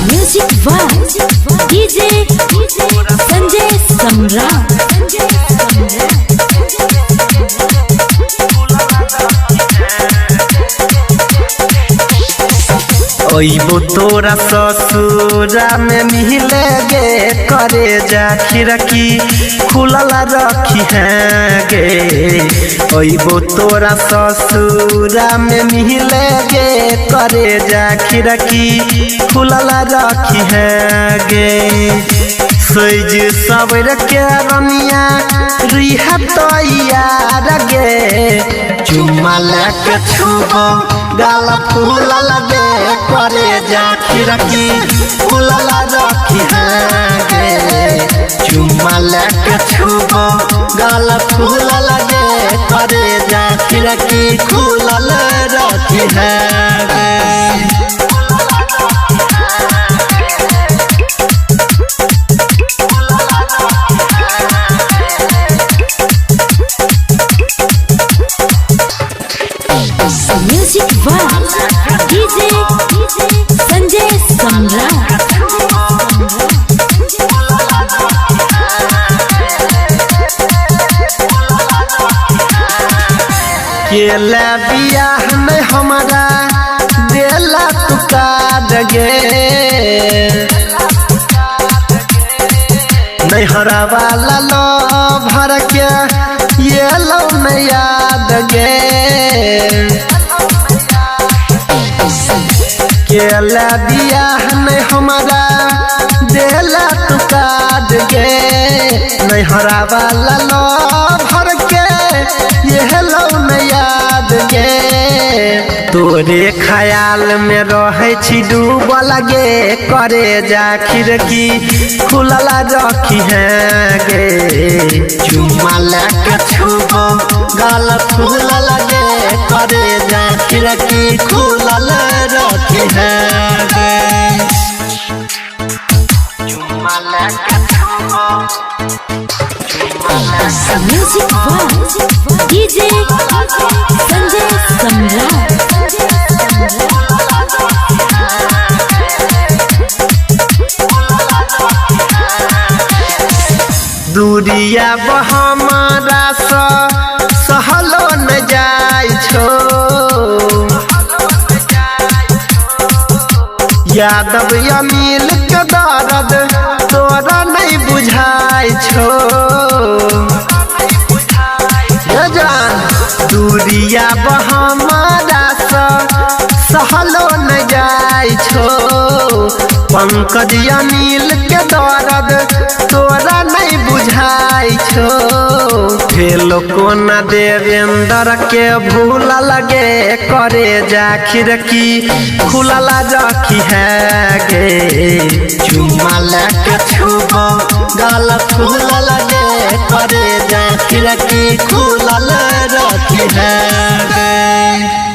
Music vibe DJ Sanjay सम्राट। ओइबो तोरा ससुरा में मिले गे करे जा खिड़की खुलल रखी है गे। ओइबो तोरा ससुरा में मिले गे करे जा खिड़की खुलल रखी है गे। सज सबर के रनिया रिहा तैयार गे। चुम्मा लेके छुबो गाल फूलल गे करे जा खिड़की खुलल रखी है गे। चुम्मा लेके छुबो गाल फूलल गे करे जा खिड़की खुलल रखी है गे। म्यूजिक वाइब डीजे संजय सम्राट। केला बियाह में हमारा देला तू काट गे। नैहरा वाला लो भर के ये लो में याद गे। केला बियाह में हमारा देला तू काट गे। नैहरा वाला लो भर के ये लो में याद गे। तोरे ख्याल में रहे छी डूबल गे करे जा खिड़की खुलल रखी है गे। चुम्मा लेके छुबो गाल फूलल गे करे जा खिड़की खुलल रखी है गे। चुम्मा लेके छुबो म्यूजिक वाइब डीजे संजय सम्राट। दूरिया हमारा सहलो न जाय छो। यादव अमील के दर्द तोरा नहीं बुझाय छो। दूरिया हमारा सहलो न जाय छो। पंकज अमील के दर्द तोरा नहीं बुझाय छो। भेलो कोना देवेंद्र के भूलल गे करे जा खिड़की खुलल रखी है गे। चुम्मा लेके छुबो गाल फूलल गे करे जा खिड़की खुलल रखी है गे।